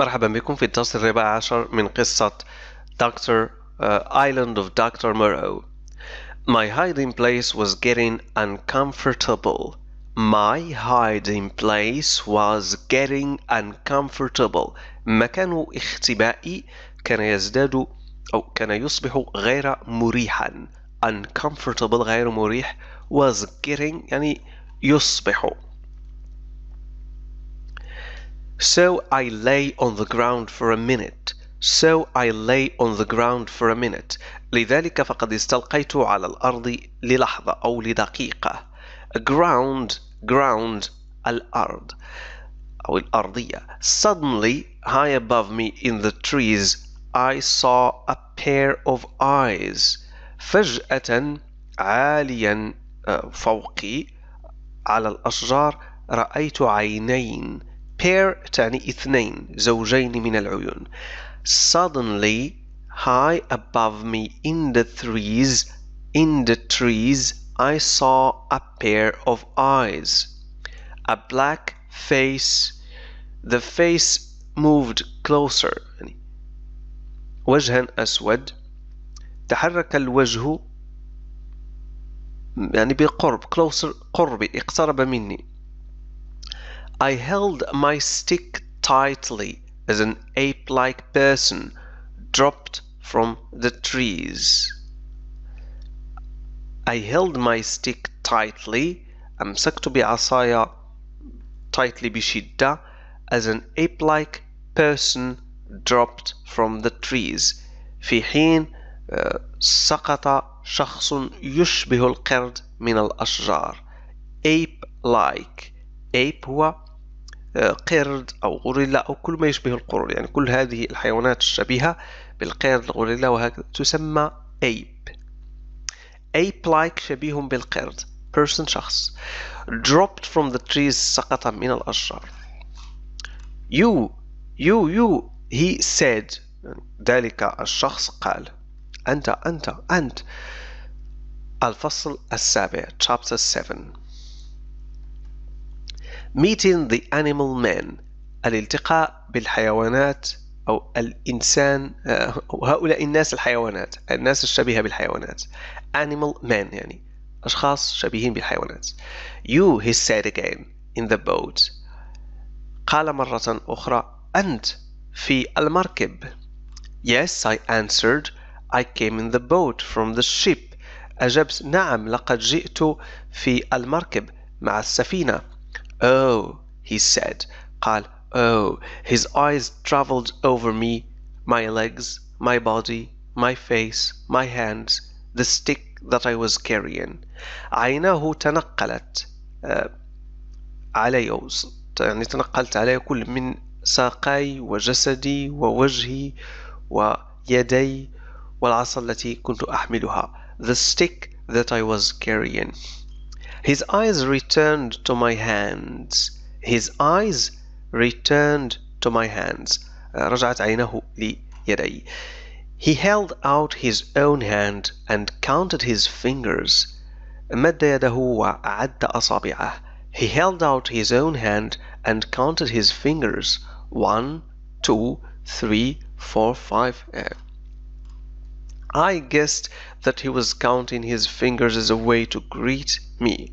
مرحبا بكم في الدرس الرابع عشر من قصة Island of Dr. Moreau. My hiding place was getting uncomfortable. My hiding place was getting uncomfortable. مكان اختبائي كان يزداد أو كان يصبح غير مريحا. Uncomfortable غير مريح. Was getting يعني يصبح. So I lay on the ground for a minute. لذلك فقد استلقيت على الأرض للحظة أو لدقيقة. Ground الأرض أو الأرضية. Suddenly, high above me in the trees, I saw a pair of eyes. فجأة عاليا فوقي على الأشجار رأيت عينين. pair تعني اثنين زوجين من العيون. Suddenly, high above me in the trees, I saw a pair of eyes. A black face. The face moved closer. وجها أسود. تحرك الوجه يعني بقرب. closer قربي اقترب مني. I held my stick tightly as an ape-like person dropped from the trees. I held my stick tightly. أمسكت بعصاي tightly بشدة as an ape-like person dropped from the trees. في حين سقط شخص يشبه القرد من الأشجار. ape-like. ape هو قرد أو غوريلا أو كل ما يشبه القرود، يعني كل هذه الحيوانات الشبيهة بالقرد الغوريلا وهكذا تسمى ape. ape-like شبيه بالقرد. person شخص. dropped from the trees سقط من الأشجار. you he said. ذلك الشخص قال. أنت. الفصل السابع chapter 7. Meeting the animal man. الالتقاء بالحيوانات أو الإنسان هؤلاء الناس الحيوانات. الناس الشبيهة بالحيوانات. animal man يعني أشخاص شبيهين بالحيوانات. You, he said again, in the boat. قال مرة أخرى أنت في المركب. Yes, I answered. I came in the boat from the ship. أجبت نعم لقد جئت في المركب مع السفينة. Oh, he said. قال oh. His eyes traveled over me, my legs, my body, my face, my hands, the stick that I was carrying. عيناه تنقلت علي يعني تنقلت علي كل من ساقي وجسدي ووجهي ويدي والعصا التي كنت أحملها. The stick that I was carrying. His eyes returned to my hands. رجعت عينه ليدي. He held out his own hand and counted his fingers. مد يده وعد أصابعه. He held out his own hand and counted his fingers. 1, 2, 3, 4, 5. I guessed that he was counting his fingers as a way to greet me.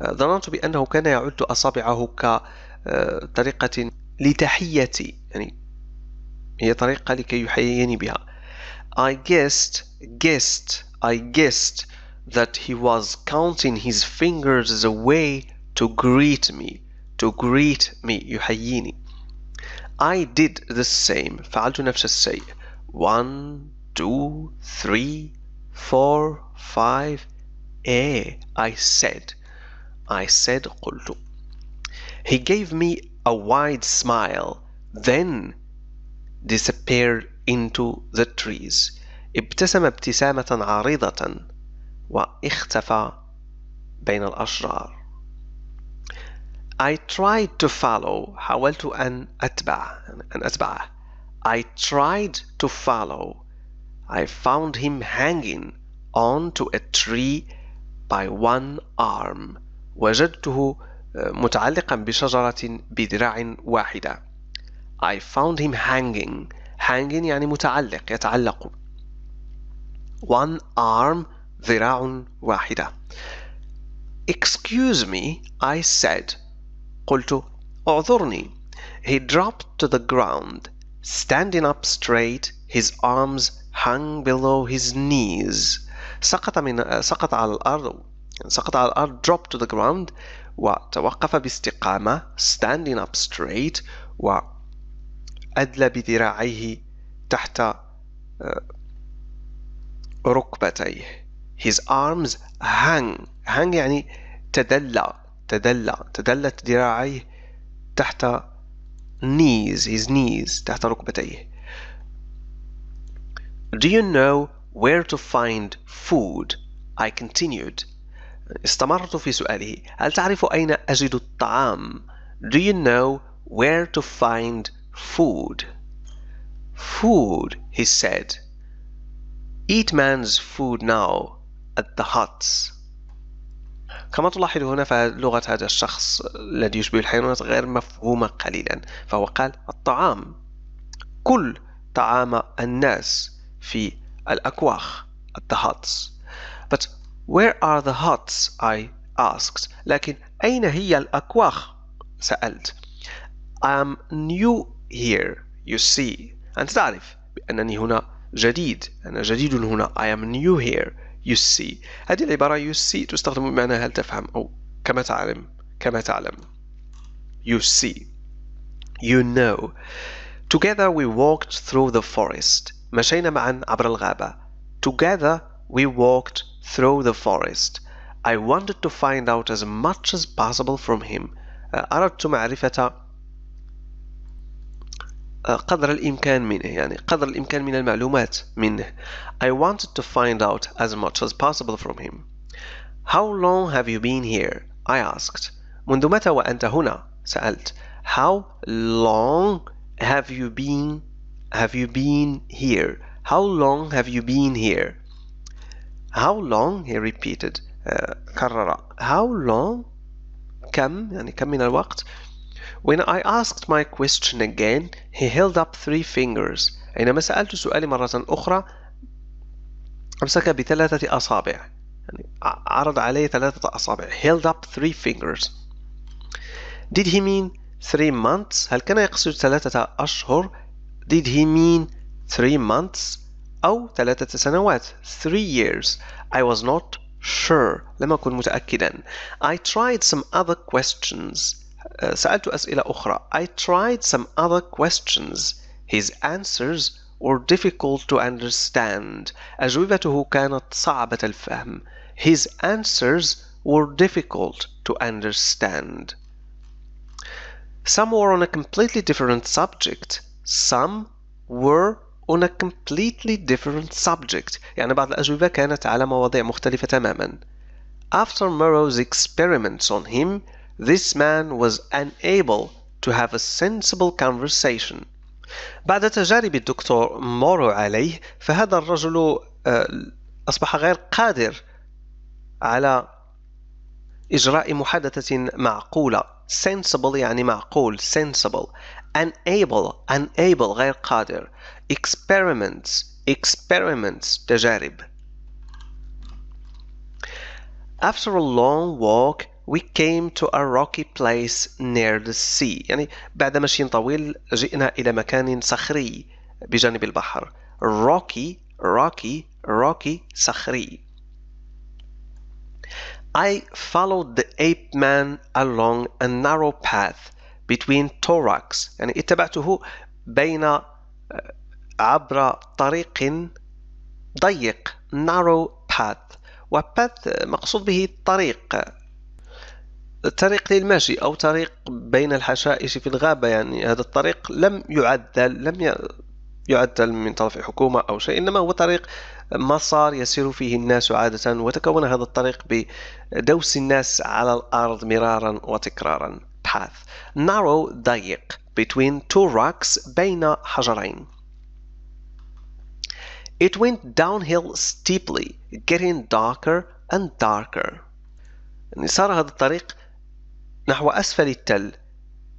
ظننت بأنه كان يعد أصابعه كطريقة لتحيتي، يعني هي طريقة لكي يحييني بها. I guessed that he was counting his fingers as a way to greet me. يحييني. I did the same. فعلت نفس الشيء. 1, 2, 3, 4, 5. I said قلت. He gave me a wide smile, then disappeared into the trees. ابتسم ابتسامة عريضة واختفى بين الأشجار. I tried to follow. حاولت أن أتبعه. I tried to follow. I found him hanging onto a tree by one arm. وجدته متعلقا بشجرة بذراع واحدة. I found him hanging. hanging يعني متعلق يتعلق. one arm ذراع واحدة. Excuse me, I said. قلت اعذرني. He dropped to the ground. Standing up straight, his arms hung below his knees. سقط على الأرض dropped to the ground وتوقف باستقامة standing up straight وأدلى بذراعيه تحت ركبتيه. His arms hung يعني تدلت ذراعيه تحت his knees تحت ركبتيه. Do you know where to find food? I continued. استمرت في سؤاله. هل تعرف أين أجد الطعام? Do you know where to find food? Food, he said. Eat man's food now at the huts. كما تلاحظ هنا فلغة هذا الشخص الذي يشبه الحيوانات غير مفهومة قليلا. فهو قال الطعام. كل طعام الناس في الأكواخ at the huts. But where are the huts? I asked. لكن أين هي الأكواخ؟ سألت. I am new here, you see. أنت تعرف بأنني هنا جديد. أنا جديد هنا. I am new here, you see. هذه العبارة you see تستخدم بمعنى هل تفهم أو كما تعلم. You see. You know. Together we walked through the forest. مشينا معا عبر الغابة. Together we walked through the forest. I wanted to find out as much as possible from him. أردت معرفة قدر الإمكان منه يعني قدر الإمكان من المعلومات منه. I wanted to find out as much as possible from him. How long have you been here? I asked. منذ متى وأنت هنا؟ سألت. How long have you been here? How long have you been here? How long? He repeated. كرر. How long? كم يعني كم من الوقت? When I asked my question again, he held up 3 fingers. حينما سألت سؤالي مرة أخرى أمسك ب3 أصابع. يعني عرض علي 3 أصابع. Held up 3 fingers. Did he mean 3 months? هل كان يقصد 3 أشهر؟ Did he mean 3 months أو 3 سنوات 3 years. I was not sure. لم أكن متأكدا. I tried some other questions. سألت أسئلة أخرى. I tried some other questions. His answers were difficult to understand. أجوبته كانت صعبة الفهم. His answers were difficult to understand. Some were on a completely different subject. Some were on a completely different subject. يعني بعض الأجوبة كانت على مواضيع مختلفة تماما. After Murrow's experiments on him, this man was unable to have a sensible conversation. بعد تجارب الدكتور مورو عليه فهذا الرجل أصبح غير قادر على إجراء محادثة معقولة. sensible يعني معقول. sensible. unable غير قادر. experiments تجارب. After a long walk we came to a rocky place near the sea. يعني بعد مشي طويل جئنا إلى مكان صخري بجانب البحر. rocky صخري. I followed the ape man along a narrow path between two rocks. يعني اتبعته عبر طريق ضيق. narrow path. وpath مقصود به الطريق للمشي أو طريق بين الحشائش في الغابة. يعني هذا الطريق لم يعدل من طرف الحكومة أو شيء، إنما هو طريق مسار يسير فيه الناس عادة، وتكون هذا الطريق بدوس الناس على الأرض مرارا وتكرارا. path. narrow ضيق. between two rocks بين حجرين. It went downhill steeply, getting darker and darker. يعني صار هذا الطريق نحو أسفل التل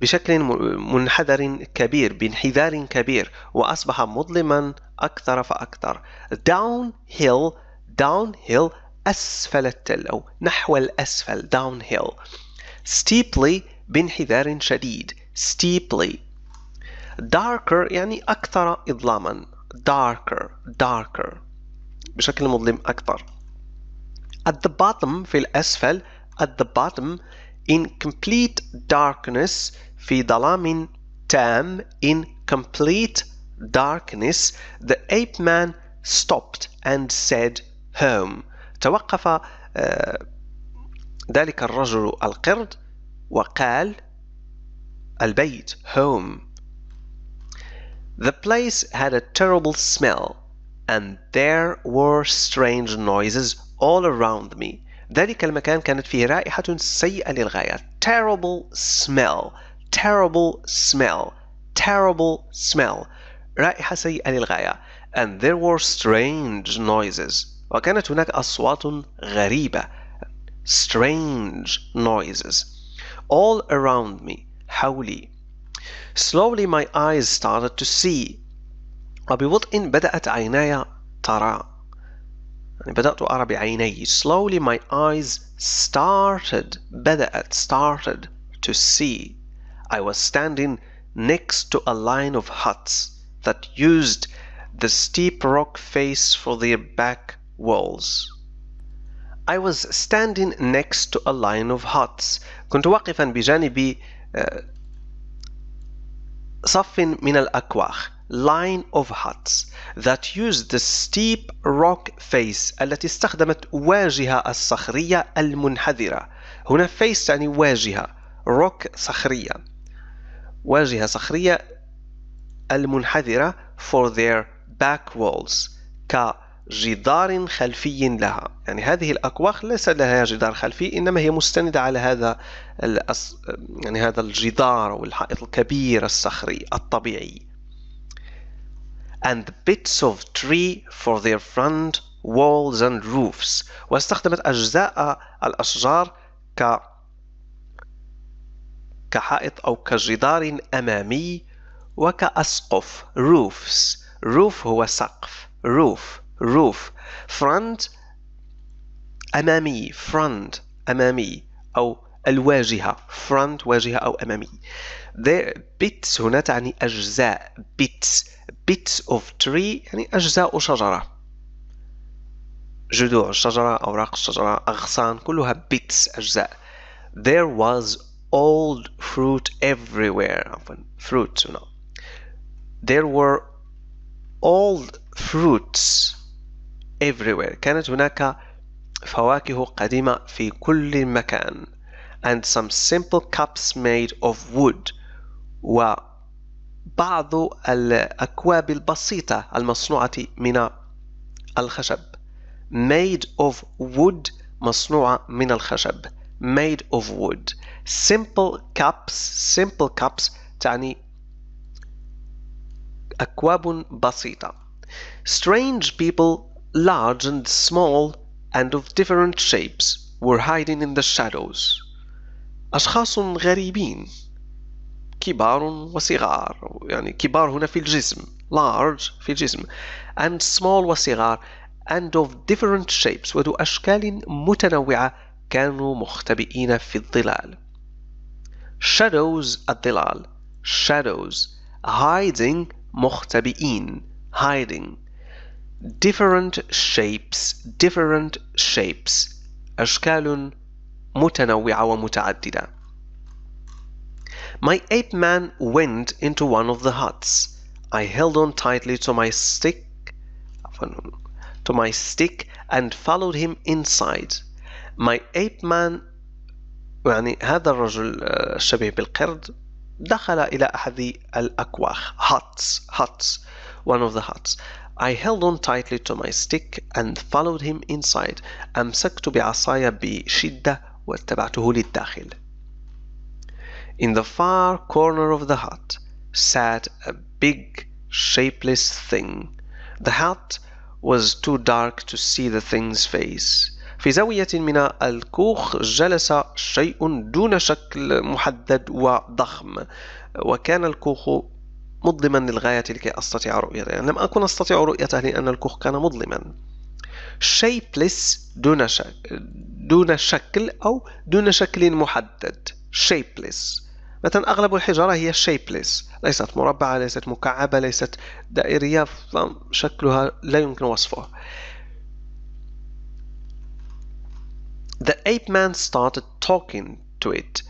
بشكل منحدر كبير، بانحدار كبير، وأصبح مظلما أكثر فأكثر. downhill downhill أسفل التل أو نحو الأسفل downhill. steeply بانحدار شديد steeply. darker يعني أكثر إظلاما darker بشكل مظلم أكثر. at the bottom في الأسفل at the bottom in complete darkness في ظلام تام in complete darkness the ape man stopped and said home. توقف ذلك الرجل القرد وقال البيت home. The place had a terrible smell and there were strange noises all around me. ذلك المكان كانت فيه رائحة سيئة للغاية. terrible smell رائحة سيئة للغاية. and there were strange noises وكانت هناك أصوات غريبة strange noises all around me حولي. slowly my eyes started to see وببطء بدأت عيناي ترى يعني بدأت أرى بعيني. slowly my eyes started to see. I was standing next to a line of huts that used the steep rock face for their back walls. I was standing next to a line of huts. كنت واقفا بجانب صف من الأكواخ line of huts that used the steep rock face التي استخدمت واجهة الصخرية المنحدرة. هنا face يعني واجهة rock صخرية واجهة صخرية المنحدرة for their back walls كجدار خلفي لها. يعني هذه الأكواخ ليس لها جدار خلفي إنما هي مستندة على هذا يعني هذا الجدار أو الحائط الكبير الصخري الطبيعي. and bits of tree for their front walls and roofs. واستخدمت أجزاء الأشجار كحائط أو كجدار أمامي وكأسقف roofs. roof هو سقف roof front أمامي أو الواجهة front واجهة أو أمامي. the bits هنا تعني أجزاء bits of tree يعني أجزاء شجرة جذوع الشجرة أوراق الشجرة أغصان كلها bits أجزاء. there was old fruit everywhere fruits هنا. there were old fruits everywhere كانت هناك فواكه قديمة في كل مكان. and some simple cups made of wood وبعض الأكواب البسيطة المصنوعة من الخشب. made of wood مصنوعة من الخشب made of wood. simple cups تعني أكواب بسيطة. strange people large and small and of different shapes were hiding in the shadows. أشخاص غريبين كبار وصغار يعني كبار هنا في الجسم large في الجسم and small وصغار and of different shapes وذو أشكال متنوعة كانوا مختبئين في الظلال. shadows الظلال shadows hiding مختبئين hiding. different shapes أشكال متنوعة ومتعددة. my ape man went into one of the huts. I held on tightly to my stick and followed him inside. my ape man يعني هذا الرجل الشبيه بالقرد دخل إلى أحد الأكواخ huts one of the huts. I held on tightly to my stick and followed him inside. أمسكت بعصاي بشدة واتبعته للداخل. In the far corner of the hut sat a big shapeless thing. The hut was too dark to see the thing's face, في زاوية من الكوخ جلس شيء دون شكل محدد وضخم، وكان الكوخ مظلما للغاية لكي أستطيع رؤيته. يعني لم أكن أستطيع رؤيته لأن الكوخ كان مظلما. shapeless دون شكل أو دون شكل محدد. shapeless. مثلا أغلب الحجارة هي shapeless، ليست مربعة، ليست مكعبة، ليست دائرية، فشكلها لا يمكن وصفه. The ape man started talking to it.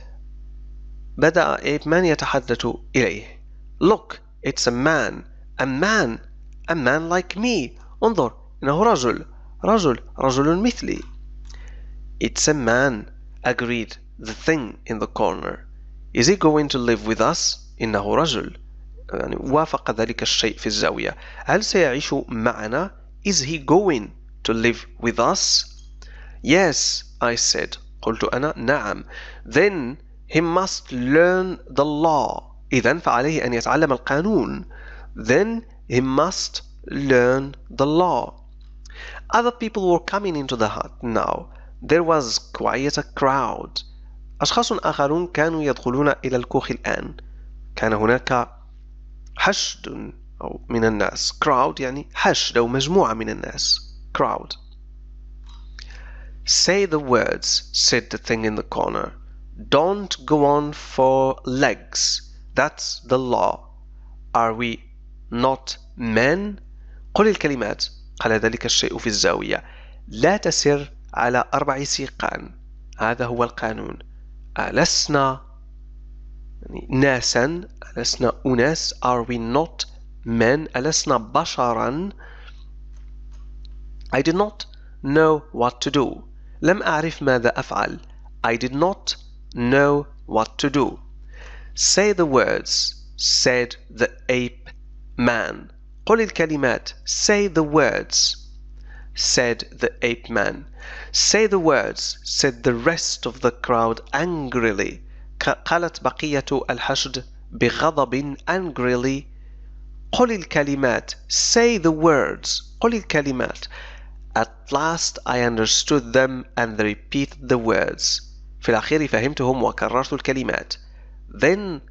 بدأ ape man يتحدث إليه. Look, it's a man. A man like me. انظر، إنه رجل مثلي. It's a man, agreed the thing in the corner. Is he going to live with us? إنه رجل. يعني وافق ذلك الشيء في الزاوية. هل سيعيش معنا؟ Is he going to live with us? Yes, I said. قلت أنا نعم. Then he must learn the law. إذن فعليه أن يتعلم القانون. Then he must learn the law. Other people were coming into the hut now. There was quite a crowd. أشخاص آخرون كانوا يدخلون إلى الكوخ الآن. كان هناك حشد أو من الناس. crowd يعني حشد أو مجموعة من الناس. crowd. Say the words, said the thing in the corner. Don't go on for legs. That's the law. Are we not men? قل الكلمات. قال ذلك الشيء في الزاوية. لا تسر على 4 سيقان. هذا هو القانون. ألسنا ناسا؟ ألسنا أناس؟ Are we not men? ألسنا بشرا؟ I did not know what to do. لم أعرف ماذا أفعل. I did not know what to do. Say the words, said the ape man. قل الكلمات. Say the words, said the ape man. Say the words, said the rest of the crowd angrily. قالت بقية الحشد بغضب angrily. قل الكلمات. Say the words. قل الكلمات. At last I understood them and repeated the words. في الأخير فهمتهم وكررت الكلمات. Then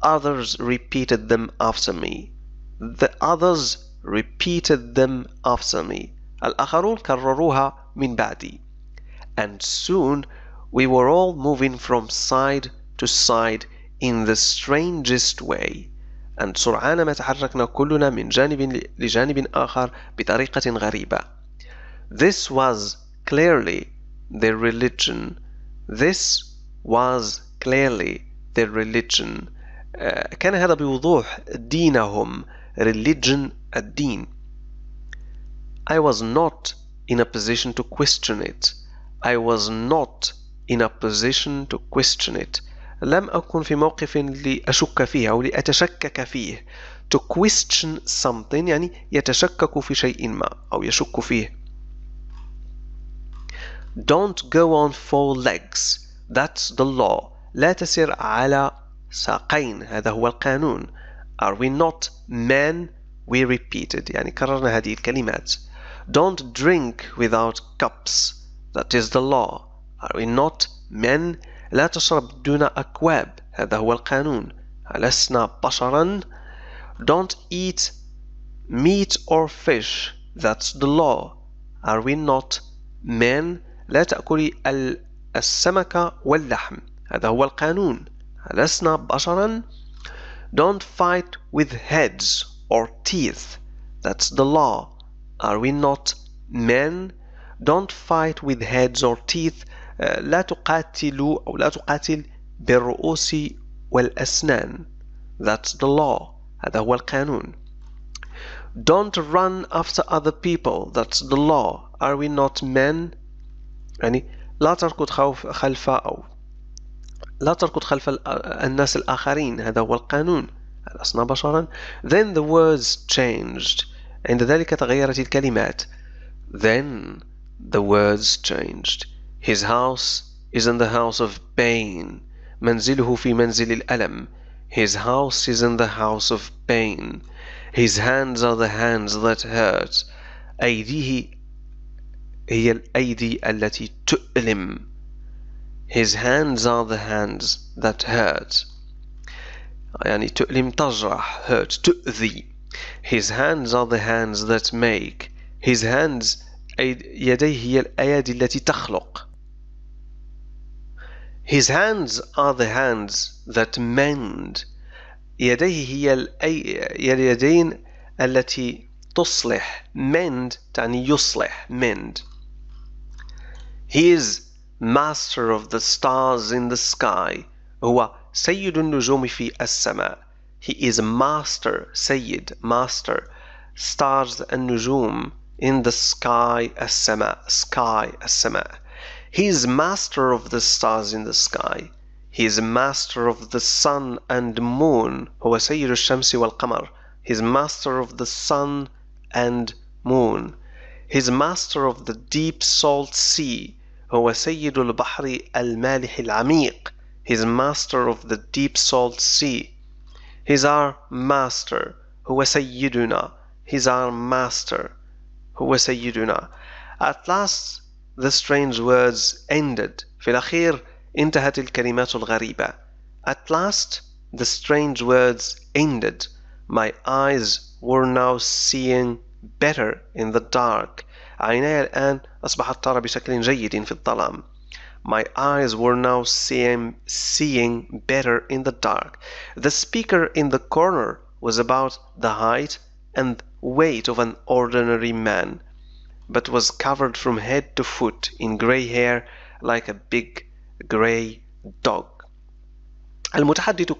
others repeated them after me. The others repeated them after me. الآخرون كرروها من بعدي. And soon we were all moving from side to side in the strangest way. And سرعان ما تحركنا كلنا من جانب لجانب آخر بطريقة غريبة. This was clearly their religion. This was clearly their religion. كان هذا بوضوح دينهم. Religion الدين. I was not in a position to question it. I was not in a position to question it. لم أكن في موقف لأشك فيه أو لأتشكك فيه. To question something يعني يتشكك في شيء ما أو يشك فيه. Don't go on 4 legs. That's the law. لا تسر على ساقين. هذا هو القانون. Are we not men? We repeated. يعني كررنا هذه الكلمات. Don't drink without cups. That is the law. Are we not men? لا تشرب دون أكواب. هذا هو القانون. ألسنا بشرا؟ Don't eat meat or fish. That's the law. Are we not men? لا تأكلي السمك واللحم. هذا هو القانون. ألسنا بشرا؟ Don't fight with heads or teeth. That's the law. Are we not men? Don't fight with heads or teeth. لا تقاتلوا أو لا تقاتل بالرؤوس والأسنان. That's the law. هذا هو القانون. Don't run after other people. That's the law. Are we not men? يعني لا تركض خلف الناس الآخرين. هذا هو القانون. ألسنا بشرا؟ Then the words changed. عند ذلك تغيرت الكلمات. Then the words changed. His house is in the house of pain. منزله في منزل الألم. His house is in the house of pain. His hands are the hands that hurt. أيديه هي الأيدي التي تؤلم. His hands are the hands that hurt. يعني تؤلم تجرح hurt تؤذي. His hands are the hands that make. His hands يديه هي الأيادي التي تخلق. His hands are the hands that mend. يديه هي اليدين التي تصلح. mend تعني يصلح. mend. He is master of the stars in the sky. هو سيد النجوم في السماء. He is master سيد master stars النجوم in the sky السماء sky السماء. He is master of the stars in the sky. He is master of the sun and moon. هو سيد الشمس والقمر. He is master of the sun and moon. He is master of the deep salt sea. هو سيد البحر المالح العميق. He is master of the deep salt sea. He is our master. هو سيدنا. He is our master. هو سيدنا. At last the strange words ended. في الأخير انتهت الكلمات الغريبة. At last the strange words ended. My eyes were now seeing better in the dark. عيناي الآن أصبحت ترى بشكل جيد في الظلام. My eyes were now seeing better in the dark. The speaker in the corner was about the height and weight of an ordinary man, but was covered from head to foot in grey hair like a big grey dog. المتحدث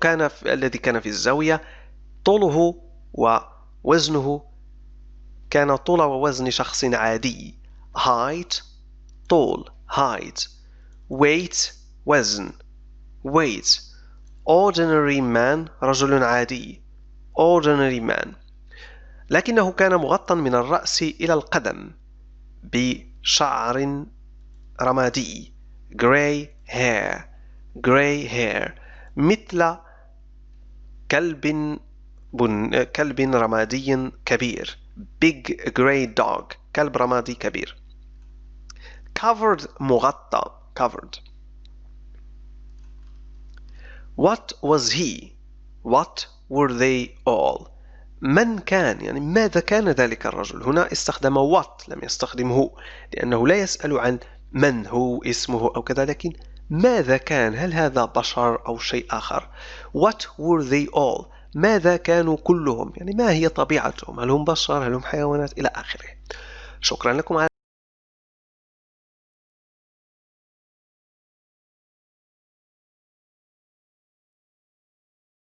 الذي كان في الزاوية طوله ووزنه كان طول ووزن شخص عادي. height طول height. weight وزن weight. ordinary man رجل عادي ordinary man. لكنه كان مغطى من الرأس إلى القدم بشعر رمادي grey hair مثل كلب رمادي كبير big grey dog كلب رمادي كبير. covered مغطى covered. What was he? What were they all? من كان يعني ماذا كان ذلك الرجل. هنا استخدم what لم يستخدم هو لأنه لا يسأل عن من هو اسمه أو كذا لكن ماذا كان. هل هذا بشر أو شيء آخر. What were they all? ماذا كانوا كلهم يعني ما هي طبيعتهم. هل هم بشر هل هم حيوانات إلى آخره. شكرا لكم على